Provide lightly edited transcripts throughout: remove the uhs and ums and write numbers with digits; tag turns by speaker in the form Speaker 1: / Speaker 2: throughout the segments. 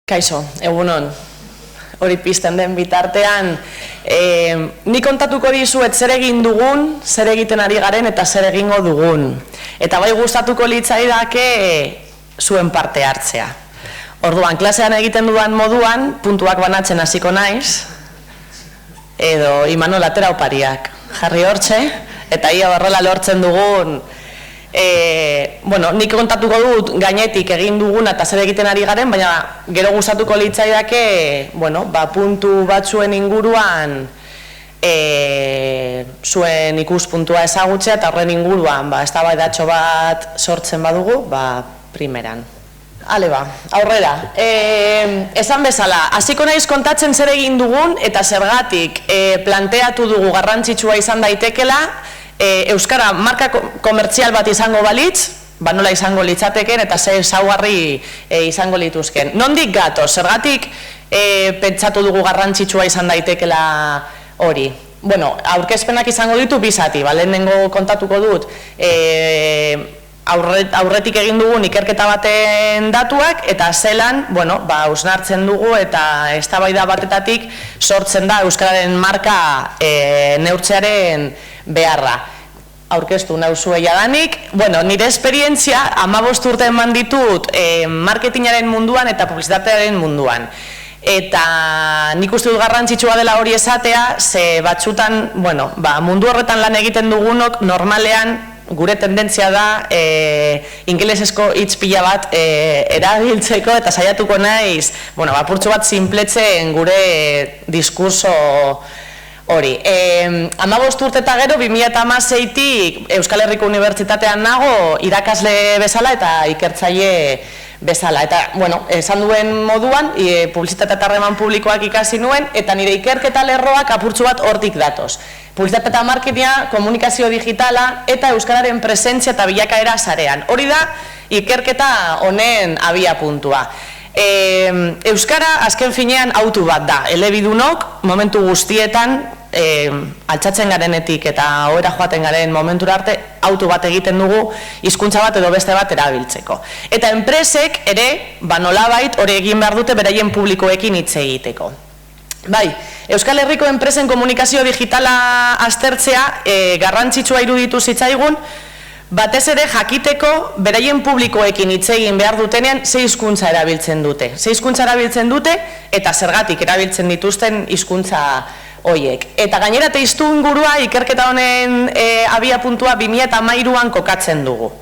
Speaker 1: Kaixo, egunon, hori pizten den bitartean, ni kontatuko dizuet zer egin dugun, zer egiten ari garen eta zer egingo dugun. Eta bai gustatuko litzaidake zuen parte hartzea. Orduan, klasean egiten dudan moduan, puntuak banatzen hasiko naiz, edo Imanol atera opariak jarri hortxe, eta ia horrela lortzen dugun. Nik kontatuko dut gainetik egin duguna eta zer egiten ari garen, baina gero gustatuko litzaidake puntu batzuen inguruan zuen ikuspuntua ezagutzea eta horren inguruan eztabaidatxo bat sortzen badugu, primeran. Ale aurrera. Esan bezala, hasiko naiz kontatzen zer egin dugun eta zergatik planteatu dugu garrantzitsua izan daitekela Euskara marka komertzial bat izango balitz, nola izango litzateken eta ze ezaugarri izango lituzken. Nondik gatoz, zergatik pentsatu dugu garrantzitsua izan daitekela hori. Aurkezpenak izango ditu bizati, lehenengo kontatuko dut aurretik egin dugun ikerketa baten datuak eta zelan, hausnartzen dugu eta eztabaida batetatik sortzen da Euskararen marka neurtzearen beharra. Aurkeztu nauzue jadanik. Nire esperientzia 15 urte eman ditut marketingaren munduan eta publizitatearen munduan. Eta nik uste dut garrantzitsua dela hori esatea, ze batzutan, mundu horretan lan egiten dugunok normalean gure tendentzia da ingelesezko hitz pila bat erabiltzeko eta saiatuko naiz, apurtxo bat sinpletzen gure diskurso hori. 15 urte eta gero, 2016tik Euskal Herriko Unibertsitatean nago irakasle bezala eta ikertzaile bezala. Eta, esan duen moduan, publizitate eta harreman publikoak ikasi nuen, eta nire ikerketa lerroak apurtxo bat hortik datoz. Publizitate eta marketinga, komunikazio digitala eta Euskararen presentzia eta bilakaera sarean. Hori da, ikerketa honen abia puntua. Euskara azken finean autu bat da, elebidunok momentu guztietan altxatzen garenetik eta ohera joaten garen momentura arte autu bat egiten dugu hizkuntza bat edo beste bat erabiltzeko. Eta enpresek ere, nolabait hori egin behar dute beraien publikoekin hitz egiteko. Euskal Herriko enpresen komunikazio digitala aztertzea garrantzitsua iruditu zitzaigun, batez ere jakiteko beraien publikoekin hitz egin behar dutenean ze hizkuntza erabiltzen dute. Ze hizkuntza erabiltzen dute eta zergatik erabiltzen dituzten hizkuntza horiek. Eta gainera teiztu ingurua ikerketa honen abia puntua 2013an kokatzen dugu.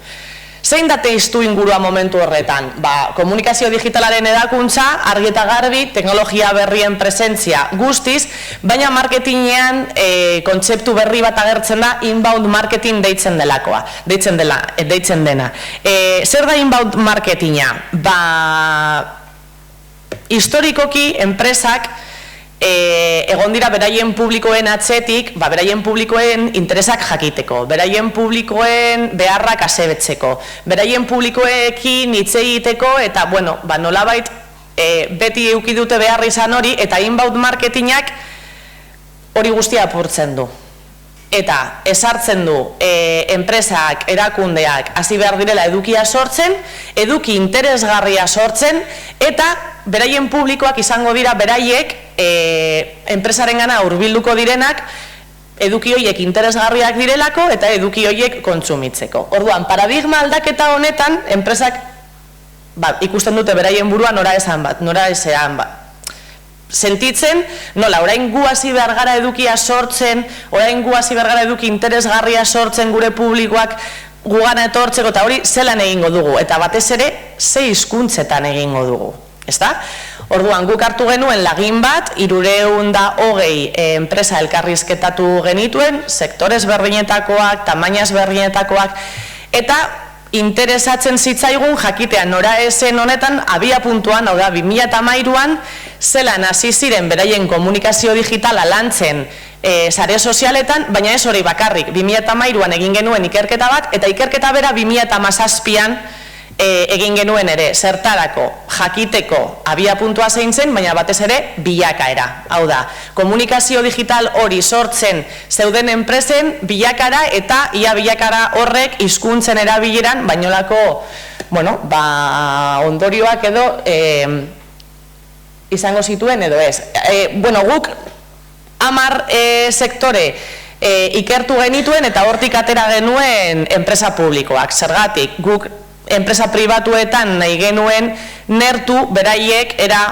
Speaker 1: Zein da teiztu ingurua momentu horretan? Komunikazio digitalaren edakuntza, argi eta garbi, teknologia berrien presentzia guztiz, baina marketingean kontzeptu berri bat agertzen da inbound marketing deitzen dena. Zer da inbound marketinga? Historikoki enpresak egon dira beraien publikoen atzetik, beraien publikoen interesak jakiteko, beraien publikoen beharrak asebetzeko, beraien publikoekin hitz egiteko eta, nolabait beti eduki dute behar izan hori eta inbound marketingak hori guztia apurtzen du. Eta esartzen du enpresak, erakundeak hasi behar direla edukia sortzen, eduki interesgarria sortzen eta beraien publikoak izango dira beraiek enpresaren gana hurbilduko direnak eduki horiek interesgarriak direlako eta eduki horiek kontsumitzeko. Orduan, paradigma aldaketa honetan enpresak ikusten dute beraien burua nora ezean bat. Sentitzen, orain gu hasi behar gara edukia sortzen, orain gu hasi behar gara eduki interesgarria sortzen gure publikoak gugana etortzeko eta hori zelan egingo dugu eta batez ere ze hizkuntzetan egingo dugu. Orduan, guk hartu genuen lagin bat, 320 enpresa elkarrizketatu genituen, sektorez berdinetakoak, tamainaz berdinetakoak, eta interesatzen zitzaigun jakitean nora esen honetan abia puntuan, hau da, 2013an, zelan hasi ziren beraien komunikazio digitala lantzen sare sozialetan, baina ez hori bakarrik, 2013an egin genuen ikerketa bat, eta ikerketa bera 2017an egin genuen ere, zertarako jakiteko abia puntua zein zen, baina batez ere bilakaera. Hau da, komunikazio digital hori sortzen zeuden enpresen bilakara eta ia bilakara horrek hizkuntzen erabileran bainolako ondorioak edo izango zituen edo ez. Bueno, guk 10 sektore ikertu genituen eta hortik atera genuen enpresa publikoak. Zergatik, guk enpresa pribatuetan nahi genuen nertu beraiek era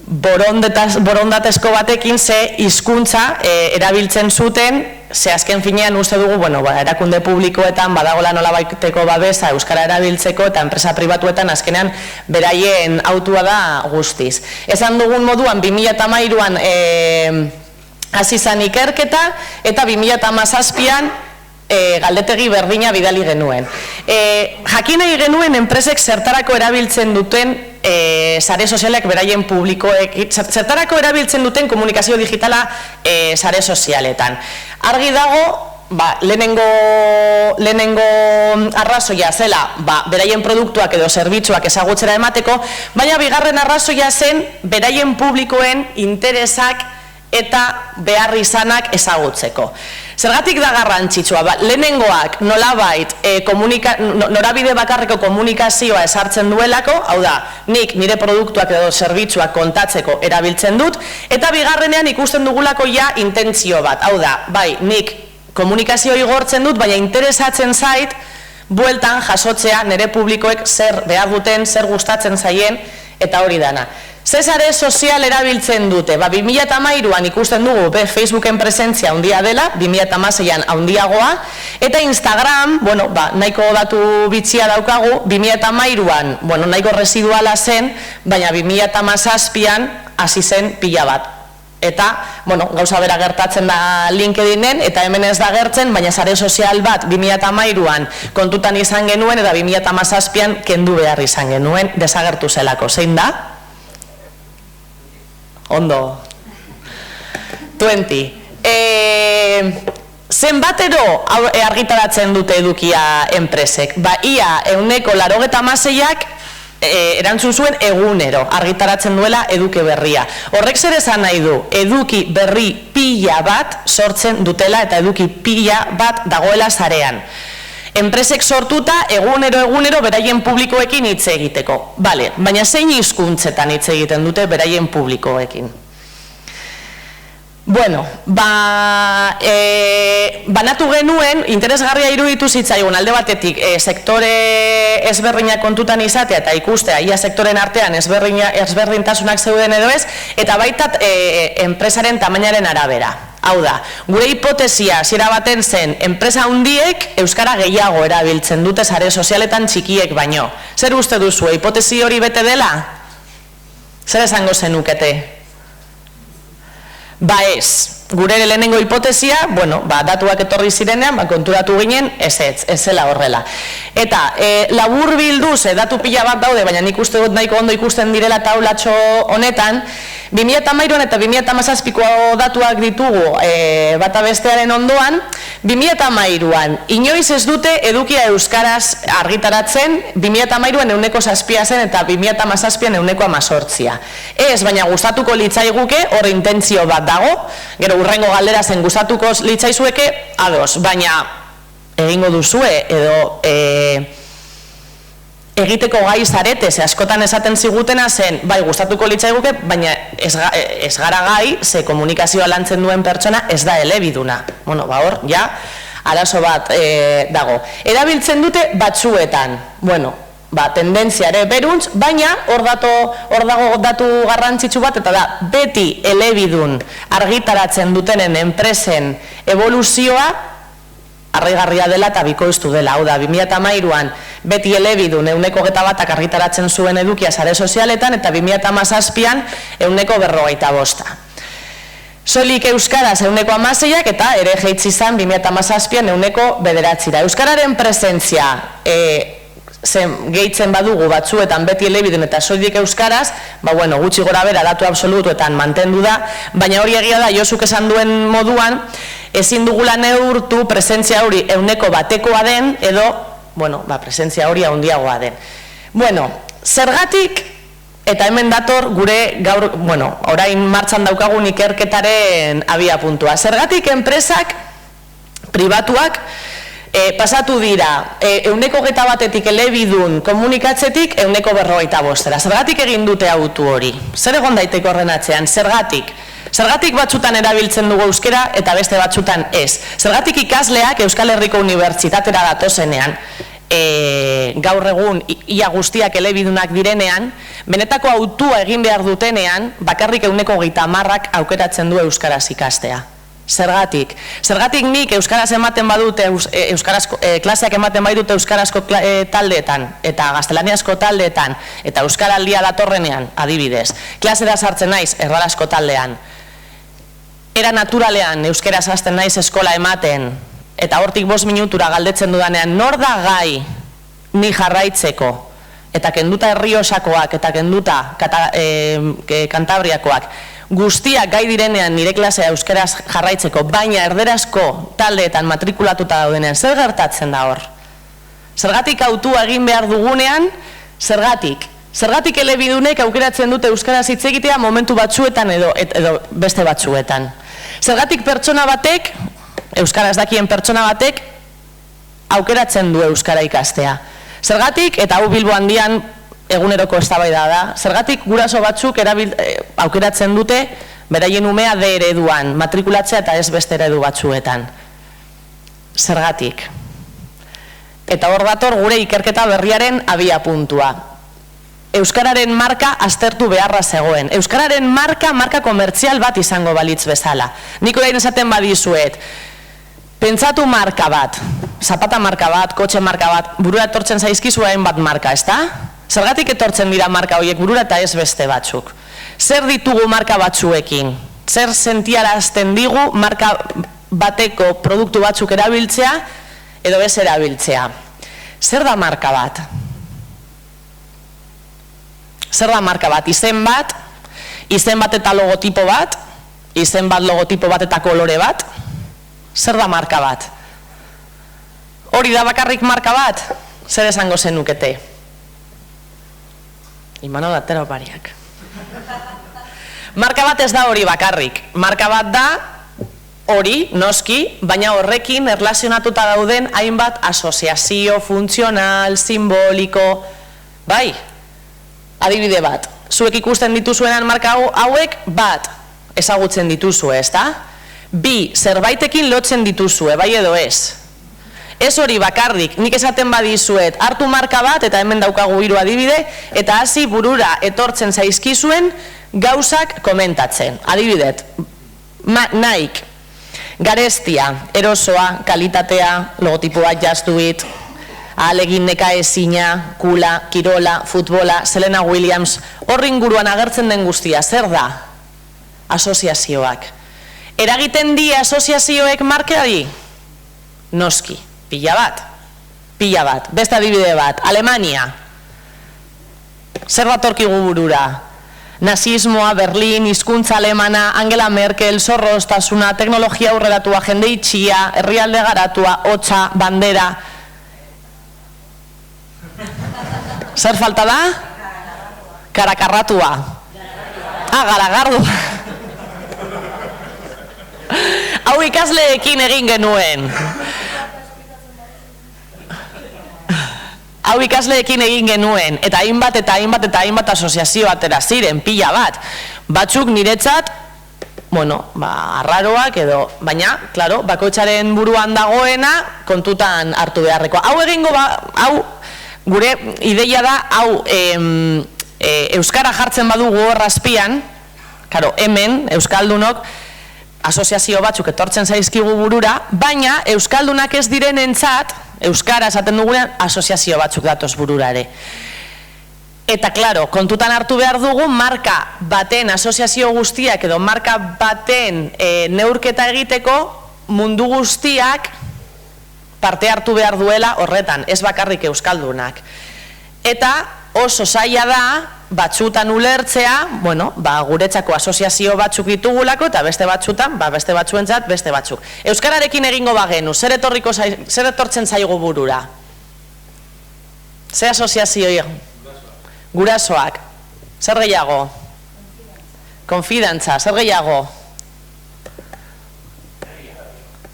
Speaker 1: borondatezko batekin ze hizkuntza erabiltzen zuten, ze azken finean uste dugu, bueno, erakunde publikoetan badagoela nolabaiteko babesa euskara erabiltzeko eta enpresa pribatuetan azkenean beraien autua da guztiz. Esan dugun moduan 2013an hasi zen ikerketa eta 2017an galdetegi berdina bidali genuen. Jakin nahi genuen enpresek zertarako erabiltzen duten sare sozialak beraien publikoek, zertarako erabiltzen duten komunikazio digitala sare sozialetan. Argi dago, lehenengo arrazoia zela beraien produktuak edo zerbitzuak ezagutzera emateko, baina bigarren arrazoia zen beraien publikoen interesak eta behar izanak ezagutzeko. Zergatik da garrantzitsua, lehenengoak nolabait norabide bakarreko komunikazioa esartzen duelako, hau da, nik nire produktuak edo zerbitzuak kontatzeko erabiltzen dut, eta bigarrenean ikusten dugulako ja intentzio bat, hau da, bai, nik komunikazio igortzen dut, baina interesatzen zait, bueltan jasotzea nire publikoek zer behar duten, zer gustatzen zaien, eta hori dana. Ze sare sozial erabiltzen dute? 2013an ikusten dugu Facebooken presentzia handia dela, 2016an handiagoa, eta Instagram, bueno, nahiko datu bitxia daukagu, 2013an, bueno, nahiko residuala zen, baina 2017an hasi zen pila bat. Eta, bueno, gauza bera gertatzen da LinkedInen, eta hemen ez da gertzen, baina sare sozial bat 2013an kontutan izan genuen, eta 2017an kendu behar izan genuen, desagertu zelako. Zein da? Ondo. 20. Zenbatero argitaratzen dute edukia enpresek? Ia 86ak erantzun zuen egunero argitaratzen duela eduki berria. Horrek zer esan nahi du? Eduki berri pila bat sortzen dutela eta eduki pila bat dagoela sarean. Enpresek sortuta egunero beraien publikoekin hitz egiteko. Bale, baina zein hizkuntzetan hitz egiten dute beraien publikoekin? Bueno, banatu genuen, interesgarria iruditu zitzaigun alde batetik sektore ezberdinak kontutan izatea eta ikustea ia sektoren artean ezberdintasunak zeuden edo ez, eta baitat enpresaren tamainaren arabera. Hau da, gure hipotesia zira baten zen, enpresa handiek euskara gehiago erabiltzen dute sare sozialetan txikiek baino. Zer uste duzu, hipotesi hori bete dela? Zer esango zenukete? Ez, gure lehenengo hipotesia, bueno, datuak etorri zirenean, konturatu ginen, ez zela horrela. Eta, labur bilduz, datu pila bat daude, baina nik uste dut nahiko ondo ikusten direla taulatxo honetan, 2013an eta 2017ko datuak ditugu bata bestearen ondoan, 2013an inoiz ez dute edukia euskaraz argitaratzen, 2013an 7% zen eta 2017an 18%. Ez, baina gustatuko litzaiguke, hor intentzio bat dago, gero hurrengo galdera zen gustatuko litzaizueke, ados, baina egingo duzue edo egiteko gai zarete, ze askotan esaten zigutena zen, bai, gustatuko litzaiguke, baina ez gara gai, ze komunikazioa lantzen duen pertsona ez da elebiduna. Bueno, hor, ja, arazo bat dago. Erabiltzen dute batzuetan, bueno, tendentzia ere beruntz, baina hor dago datu garrantzitsu bat, eta da, beti elebidun argitaratzen dutenen enpresen evoluzioa, arraigarria dela eta bikoiztu dela. Hau da, 2013an beti elebidun 101 argitaratzen zuen edukia sare sozialetan eta 2017an 155. Soilik euskaraz 116ak eta ere jaitsi izan 2017an 109. Euskararen presentzia gehitzen badugu batzuetan beti elebidun eta soilik euskaraz, bueno, gutxi gora bera datu absolutuetan mantendu da, baina hori egia da, Josuk esan duen moduan, ezin dugula neurtu presentzia hori 100%koa den, edo, bueno, presentzia hori handiagoa den. Bueno, zergatik, eta hemen dator gure gaur, bueno, orain martxan daukagun ikerketaren abia puntua. Zergatik enpresak pribatuak Pasatu dira, 121 elebidun komunikatzetik 145. Zergatik egin dute autu hori? Zer egon daiteke horren atzean? Zergatik? Zergatik batzutan erabiltzen dugu euskera eta beste batzutan ez? Zergatik ikasleak Euskal Herriko Unibertsitatera datozenean, gaur egun ia guztiak elebidunak direnean, benetako autua egin behar dutenean, bakarrik 130 aukeratzen du euskaraz ikastea. Zergatik? Zergatik nik euskaraz ematen badut, klaseak ematen badut euskarazko taldeetan, eta gaztelaniazko taldeetan, eta euskaraldia datorrenean, adibidez. Klasera sartzen naiz, erdarazko taldean. Era naturalean euskaraz hasten naiz eskola ematen, eta hortik 5 minutura galdetzen dudanean, nor da gai ni jarraitzeko, eta kenduta Errioxakoak, eta kenduta Kantabriakoak, guztiak gai direnean nire klasea euskaraz jarraitzeko, baina erderazko taldeetan matrikulatuta daudenean, zer gertatzen da hor? Zergatik autua egin behar dugunean, zergatik? Zergatik elebidunek aukeratzen dute euskaraz hitz egitea momentu batzuetan edo beste batzuetan? Zergatik pertsona batek, euskaraz dakien pertsona batek, aukeratzen du euskara ikastea? Zergatik, eta hau Bilbo handian eguneroko eztabaida da, zergatik guraso batzuk aukeratzen dute beraien umea D ereduan, matrikulatzea eta ez beste eredu batzuetan. Zergatik. Eta hor dator gure ikerketa berriaren abia puntua. Euskararen marka aztertu beharra zegoen. Euskararen marka komertzial bat izango balitz bezala. Nik orain esaten badizuet, pentsatu marka bat, zapata marka bat, kotxe marka bat, burura etortzen zaizkizu hainbat marka, ezta? Zergatik etortzen dira marka horiek burura eta ez beste batzuk? Zer ditugu marka batzuekin? Zer sentiarazten digu marka bateko produktu batzuk erabiltzea edo ez erabiltzea? Zer da marka bat? Zer da marka bat? Izen bat eta logotipo bat, izen bat, logotipo bat eta kolore bat? Zer da marka bat? Hori da bakarrik marka bat? Zer esango zenukete? Imanol atera opariak. Marka bat ez da hori bakarrik. Marka bat da hori, noski, baina horrekin erlazionatuta dauden hainbat asoziazio funtzional, simboliko, bai, adibide bat. Zuek ikusten dituzuenan marka hauek bat ezagutzen dituzue, ezta? Bi, zerbaitekin lotzen dituzue, bai edo ez? Ez hori bakarrik, nik esaten badizuet, hartu marka bat, eta hemen daukagu 3 adibide, eta hasi burura etortzen zaizkizuen gauzak komentatzen. Adibidet, Nike, garestia, erosoa, kalitatea, logotipoa, just do it, ahalegin nekaezina, kula, kirola, futbola, Selena Williams, horri inguruan agertzen den guztia, zer da? Asoziazioak. Eragiten die asoziazioek markari? Noski. Pila bat, beste adibide bat, Alemania. Zer datorkigu burura? Nazismoa, Berlin, hizkuntza alemana, Angela Merkel, zorroztasuna, teknologia aurreratua, jende itxia, herrialde garatua, hotza, bandera. Zer falta da? Karakarratua. Garagardua. Hau ikasleekin egin genuen. Eta hainbat asoziazio atera ziren, pila bat. Batzuk niretzat, arraroak edo, baina, klaro, bakoitzaren buruan dagoena kontutan hartu beharreko. Hau gure ideia da, euskara jartzen badugu hor azpian, hemen, euskaldunok, asoziazio batzuk etortzen zaizkigu burura, baina euskaldunak ez direnentzat, euskara esaten dugunean, asoziazio batzuk datoz burura ere. Eta, klaro, kontutan hartu behar dugu, marka baten asoziazio guztiak edo marka baten neurketa egiteko mundu guztiak parte hartu behar duela horretan, ez bakarrik euskaldunak. Eta oso zaila da, batzutan ulertzea, guretzako asoziazio batzuk ditugulako eta beste batzutan, beste batzuentzat, beste batzuk. Euskararekin egingo bagenu, zer etortzen zaigu burura? Zer asoziazio? Gurasoak. Zer gehiago? Konfidantza. Zer gehiago?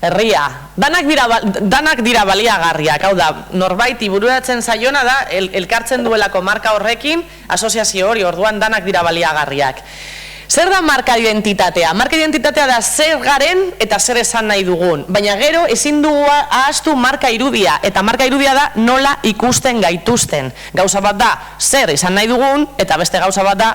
Speaker 1: herria, danak dira baliagarriak, hau da, norbaiti bururatzen zaiona da, elkartzen duelako marka horrekin, asoziazio hori, orduan danak dira baliagarriak. Zer da marka identitatea? Marka identitatea da zer garen eta zer esan nahi dugun, baina gero ezin dugu ahaztu marka irudia, eta marka irudia da nola ikusten gaituzten. Gauza bat da zer esan nahi dugun, eta beste gauza bat da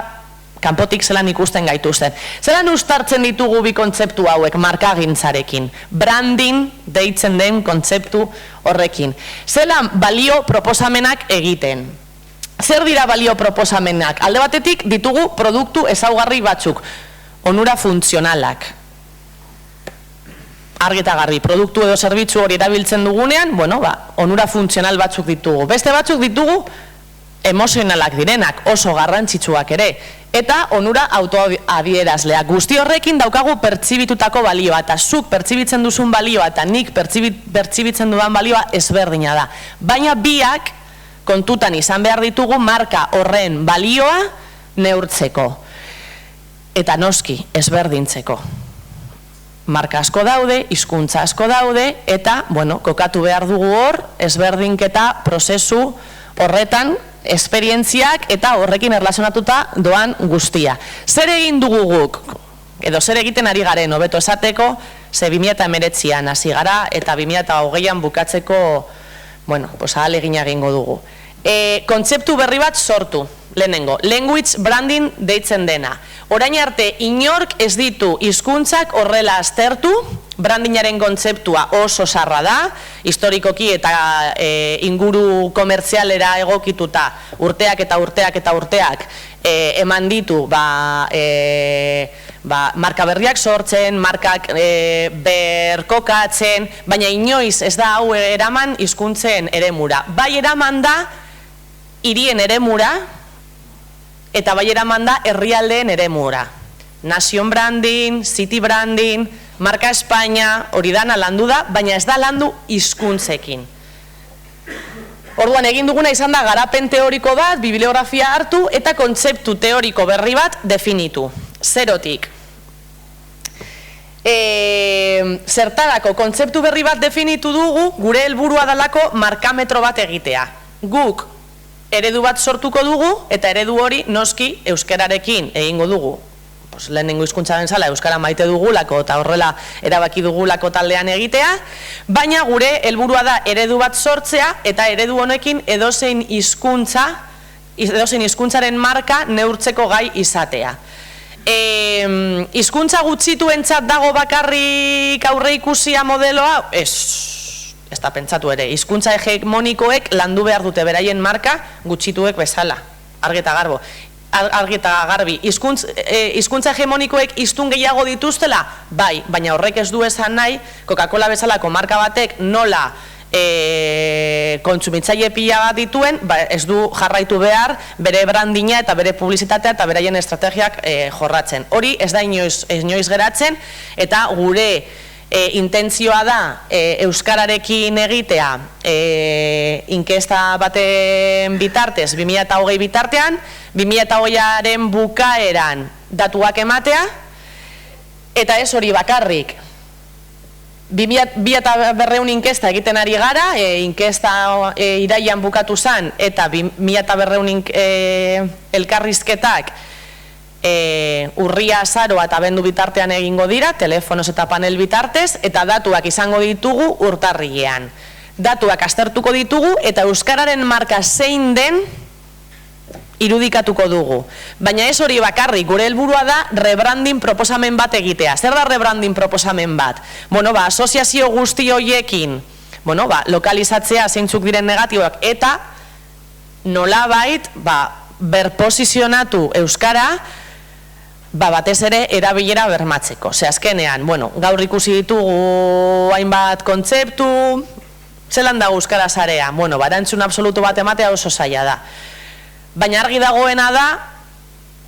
Speaker 1: kanpotik zelan ikusten gaituzten. Zelan uztartzen ditugu bi kontzeptu hauek markagintzarekin, branding deitzen den kontzeptu horrekin. Zelan balio proposamenak egiten. Zer dira balio proposamenak? Alde batetik ditugu produktu ezaugarri batzuk, onura funtzionalak. Argi eta garbi, produktu edo zerbitzu hori erabiltzen dugunean, onura funtzional batzuk ditugu. Beste batzuk ditugu emozionalak direnak, oso garrantzitsuak ere, eta onura autoadierazleak. Guzti horrekin daukagu pertsibitutako balioa, eta zuk pertsibitzen duzun balioa, eta nik pertsibitzen dudan balioa ezberdina da. Baina biak kontutan izan behar ditugu marka horren balioa neurtzeko. Eta noski, ezberdintzeko. Marka asko daude, hizkuntza asko daude, eta, kokatu behar dugu hor, ezberdinketa prozesu horretan, esperientziak eta horrekin erlazionatuta doan guztia. Zer egin dugu guk? Edo zer egiten ari garen, hobeto esateko, ze 2019an hasi gara, eta 2020an bukatzeko, ahalegina egingo dugu. Kontzeptu berri bat sortu, lehenengo. Language branding deitzen dena. Orain arte, inork ez ditu hizkuntzak horrela aztertu, brandingaren kontzeptua oso sarra da, historikoki eta inguru komertzialera egokituta urteak eta urteak eta urteak eman ditu marka berriak sortzen, markak berkokatzen, baina inoiz ez da hau eraman hizkuntzen eremura. Bai eraman da hirien eremura eta bai eraman da herrialdeen eremura. Nation branding, city branding, marka Espainia, hori dana landu da, baina ez da landu hizkuntzekin. Orduan egin duguna izan da garapen teoriko bat, bibliografia hartu eta kontzeptu teoriko berri bat definitu. Zerotik. Zertarako kontzeptu berri bat definitu dugu, gure helburua dalako markametro bat egitea. Guk eredu bat sortuko dugu eta eredu hori noski euskararekin egingo dugu. Lehenengo hizkuntzaren zala euskara maite dugulako eta horrela erabaki dugulako taldean egitea, baina gure helburua da eredu bat sortzea eta eredu honekin edozein hizkuntzaren marka neurtzeko gai izatea. Hizkuntza gutxituentzat dago bakarrik aurreikusia modeloa? Ez da pentsatu ere. Hizkuntza hegemonikoek landu behar dute beraien marka gutxituek bezala. Argi eta garbi. Hizkuntza hegemonikoek hiztun gehiago dituztela? Bai, baina horrek ez du esan nahi, Coca-Cola bezalako marka batek nola kontsumitzaile pila bat dituen, ez du jarraitu behar bere brandina eta bere publizitatea eta beraien estrategiak jorratzen. Hori ez da inoiz geratzen eta gure intentzioa da euskararekin egitea inkesta baten bitartez 2020 bitartean, 2020aren bukaeran datuak ematea eta ez hori bakarrik. 2.200 inkesta egiten ari gara, inkesta iraian bukatu zen eta 2.200 elkarrizketak urria, azaroa eta abendu bitartean egingo dira, telefonoz eta panel bitartez, eta datuak izango ditugu urtarrilean. Datuak aztertuko ditugu eta euskararen marka zein den irudikatuko dugu. Baina ez hori bakarrik, gure helburua da rebranding proposamen bat egitea. Zer da rebranding proposamen bat? Asoziazio guzti horiekin lokalizatzea zeintzuk diren negatiboak eta nolabait berposizionatu euskara batez ere erabilera bermatzeko. Azkenean, gaur ikusi ditugu hainbat kontzeptu, zelan da euskara sarea? Erantzun absolutu bat ematea oso zaila da. Baina argi dagoena da,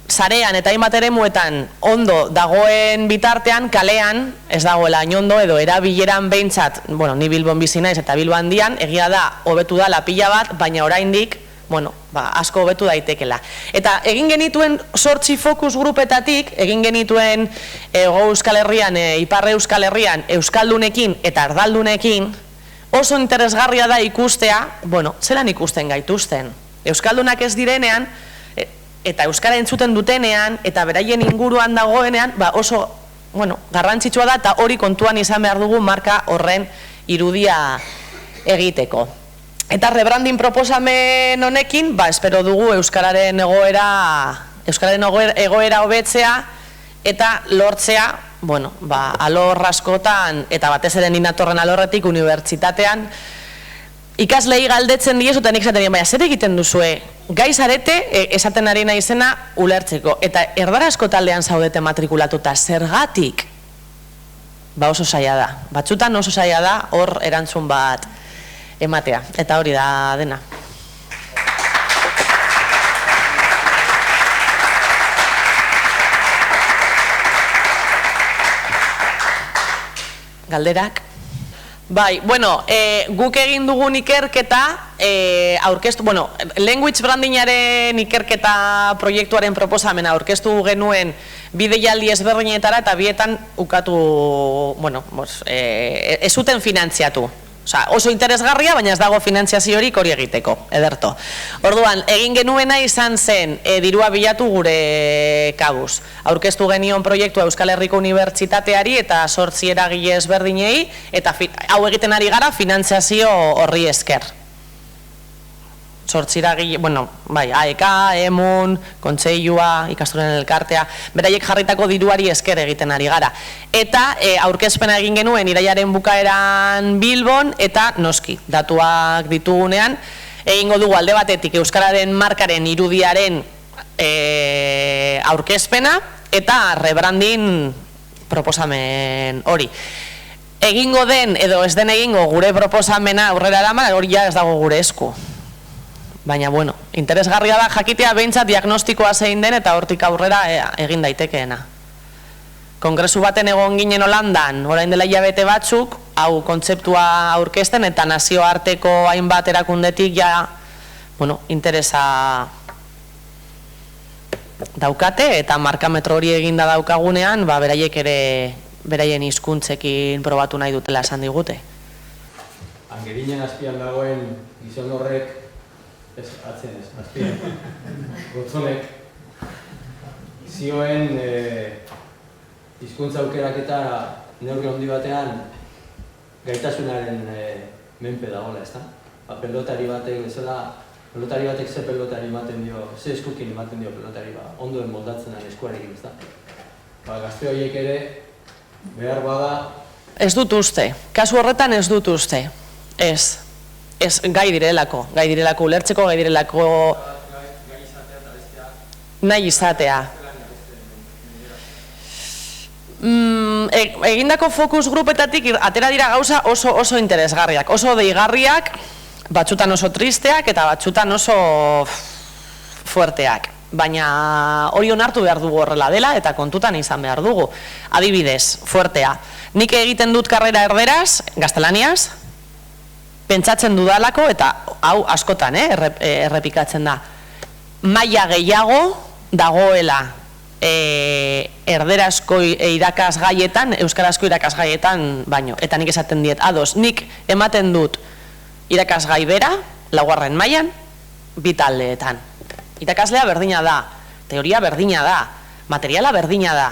Speaker 1: sarean eta hainbat eremuetan ondo dagoen bitartean, kalean, ez dagoela inondo edo erabileran behintzat, ni Bilbon bizi naiz eta Bilbo handian, egia da, hobetu da lapila bat, baina oraindik bueno, asko hobetu daitekela. Eta egin genituen 8 fokus grupetatik, egin genituen Hego Euskal Herrian, Ipar Euskal Herrian, Euskaldunekin eta Erdaldunekin, oso interesgarria da ikustea, bueno, zelan ikusten gaituzten. Euskaldunak ez direnean, eta euskara entzuten dutenean, eta beraien inguruan dagoenean, oso, bueno, garrantzitsua da, eta hori kontuan izan behar dugu marka horren irudia egiteko. Eta rebranding proposamen honekin, espero dugu euskararen egoera hobetzea, eta lortzea, bueno, alor askotan, eta batez ere ni natorren alorretik unibertsitatean, ikaslei galdetzen diezu, eta nik esaten dien, zer egiten duzue? Gai zarete, esaten ari naizena ulertzeko. Eta erdarazko taldean zaudete matrikulatuta, zergatik? Oso zaila da. Batzutan oso zaila da, hor erantzun bat ematea. Eta hori da dena. Galderak? Bai, bueno, guk egin dugun ikerketa, aurkeztu, bueno, language brandingaren ikerketa proiektuaren proposamena aurkeztu genuen bideialdi ezberdinetara eta bietan ukatu, bueno, ez zuten finantziatu. Oso interesgarria, baina ez dago finantziaziorik hori egiteko, ederto. Orduan, egin genuena izan zen dirua bilatu gure kabuz. Aurkeztu genion proiektua Euskal Herriko Unibertsitateari eta 8 eragile ezberdinei, eta hau egiten ari gara finantziazio horri esker. 8 eragile, bueno, bai, AEK, EMUN, Kontseilua, Ikastolen Elkartea, beraiek jarritako diruari esker egiten ari gara. Eta aurkezpena egin genuen irailaren bukaeran Bilbon, eta noski, datuak ditugunean, egingo dugu alde batetik euskararen markaren irudiaren aurkezpena, eta rebranding proposamen hori. Egingo den, edo ez den egingo gure proposamena aurrera eraman, hori ja ez dago gure esku. Baina, bueno, interesgarria da jakitea behintzat diagnostikoa zein den eta hortik aurrera egin daitekeena. Kongresu baten egon ginen Holandan, orain dela hilabete batzuk, hau kontzeptua aurkezten eta nazioarteko hainbat erakundetik ja, bueno, interesa daukate eta markametro hori eginda daukagunean, beraiek ere beraien hizkuntzekin probatu nahi dutela esan digute.
Speaker 2: Angerinen azpian dagoen gizon horrek azpian, gotzonek, zioen hizkuntza aukeraketa neurri handi batean gaitasunaren menpe dagoela, ezta? Pelotari batek bezala, pelotari batek ze pelotari ematen dio, ze eskukin ematen dio pelotari ondoen moldatzen den eskuarekin, ezta? Gazte horiek ere behar bada...
Speaker 1: Ez dut uste, kasu horretan ez dut uste, ez. Ez, gai direlako ulertzeko, gai direlako nahi izatea. Egindako fokus grupetatik atera dira gauza oso interesgarriak, oso deigarriak, batzutan oso tristeak eta batzutan oso fuerteak. Baina hori onartu behar dugu horrela dela eta kontutan izan behar dugu. Adibidez, fuertea. Nik egiten dut karrera erderaz, gaztelaniaz, pentsatzen dudalako, eta hau askotan errepikatzen da, maila gehiago dagoela erderazko irakasgaietan, euskarazko irakasgaietan baino. Eta nik esaten diet, ados, nik ematen dut irakasgai bera, 4. mailan, 2 taldeetan. Irakaslea berdina da, teoria berdina da, materiala berdina da.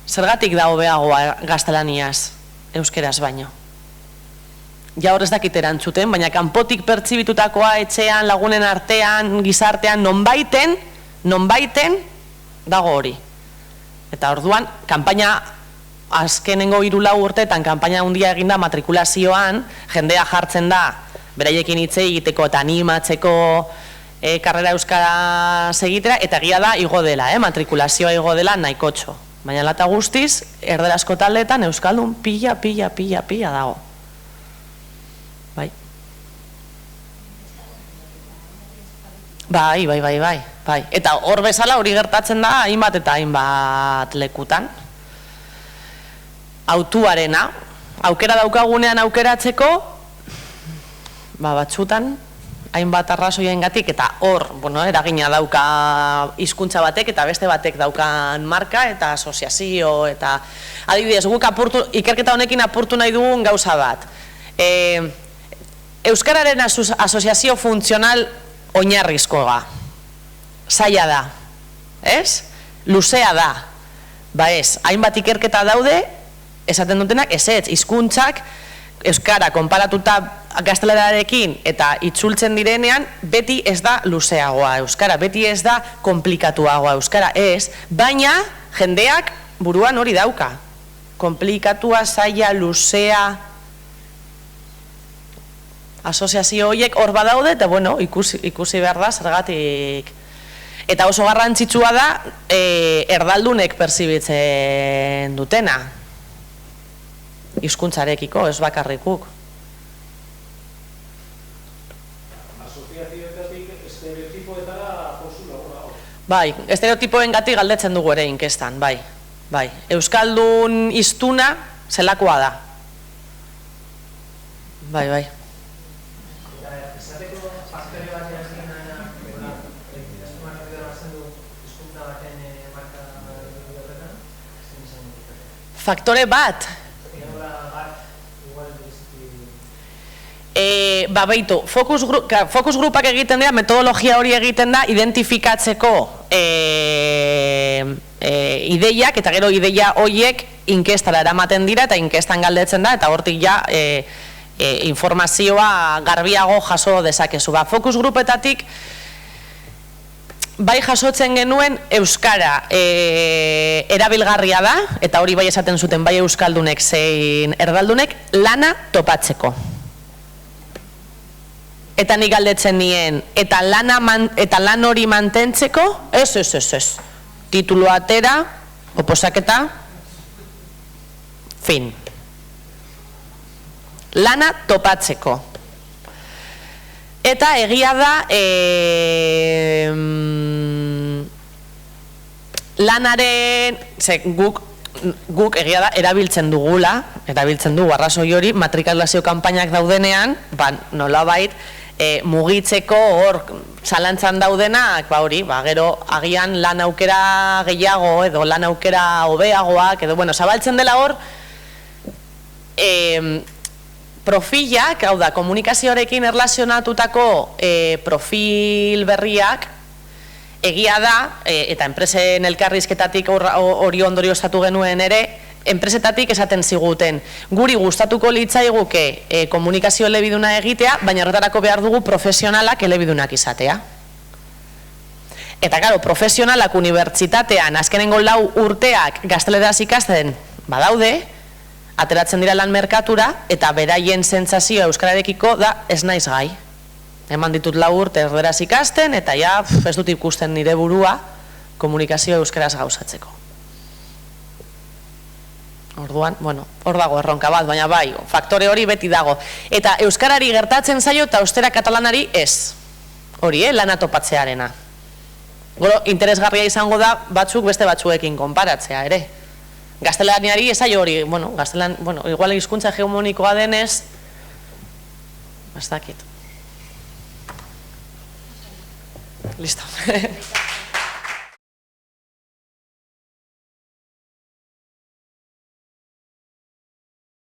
Speaker 1: Zergatik da hobeagoa gaztelaniaz, euskeraz baino. Ja hor ez dakit erantzuten, baina kanpotik pertsibitutakoa etxean, lagunen artean, gizartean, nonbaiten dago hori. Eta orduan, kanpaina azkenengo 3-4 urteetan, kanpaina handia eginda matrikulazioan, jendea jartzen da, beraiekin hitz egiteko eta animatzeko karrera euskara segitera, eta egia da igo dela, matrikulazioa igo dela nahikotxo. Baina lata guztiz, erderazko taldeetan euskaldun pila dago. Bai. Eta hor bezala hori gertatzen da hainbat eta hainbat lekutan. Autuarena, aukera daukagunean aukeratzeko, batzutan hainbat arrazoiengatik eta hor, eragina dauka hizkuntza batek eta beste batek daukan marka eta asoziazio eta adibidez, guk ikerketa honekin apurtu nahi dugun gauza bat. Euskararen asoziazio funtzional oinarrizkoa. Zaila da, ez? Luzea da. Ba ez, hainbat ikerketa daude, esaten dutenak, ezetz, hizkuntzak euskara konparatuta gaztelerarekin eta itzultzen direnean, beti ez da luzeagoa euskara, beti ez da komplikatuagoa euskara, ez, baina jendeak buruan hori dauka. Komplikatua, zaila, luzea, asoziazio horiek hor badaude, eta bueno, ikusi behar da, zergatik. Eta oso garrantzitsua da, erdaldunek perzibitzen dutena. Hizkuntzarekiko, ez bakarrikuk.
Speaker 3: Asoziazioetatik estereotipoetara pausu laburra.
Speaker 1: Bai, estereotipoengatik galdetzen dugu ere inkestan, bai. Euskaldun hiztuna zelakoa da. Bai.
Speaker 3: Esateko faktore batean zena, eskumanak bidera bazen du hizkuntza baten marka horretan, zen izan dut.
Speaker 1: Faktore bat? Baitu, fokus grupak egiten dira, metodologia hori egiten da, identifikatzeko ideiak, eta gero ideia horiek inkestara eramaten dira, eta inkestan galdetzen da, eta hortik ja informazioa garbiago jaso dezakezu. Fokus grupetatik bai jasotzen genuen euskara erabilgarria da, eta hori bai esaten zuten bai euskaldunek zein erdaldunek, lana topatzeko. Eta nik galdetzen nien, eta lan hori mantentzeko, ez. Titulu atera, oposaketa, fin. Lana topatzeko. Eta egia da, lanaren, guk egia da, erabiltzen dugu arrazoi hori, matrikulazio kanpainak daudenean, nolabait, mugitzeko hor zalantzan daudenak, gero agian lan aukera gehiago edo lan aukera hobeagoak edo, zabaltzen dela hor profilak, hau da, komunikazioarekin erlazionatutako profil berriak egia da, eta enpresen elkarrizketatik hori ondorioztatu genuen ere, enpresetatik esaten ziguten, guri gustatuko litzaiguke komunikazio elebiduna egitea, baina horretarako behar dugu profesionalak elebidunak izatea. Eta gero, profesionalak unibertsitatean azkenengo 4 urteak gazteleraz ikasten badaude, ateratzen dira lan merkatura, eta beraien sentsazioa euskararekiko da ez naiz gai. Eman ditut 4 urte erderaz ikasten, eta ja ez dut ikusten nire burua komunikazio euskaraz gauzatzeko. Orduan, hor dago erronka bat, baina bai, faktore hori beti dago. Eta euskarari gertatzen zaio eta ostera katalanari ez. Hori, lana topatzearena. Gero, interesgarria izango da batzuk beste batzuekin konparatzea, ere. Gaztelaniari ez zaio hori, igual hizkuntza hegemonikoa denez, ez dakit. Listo.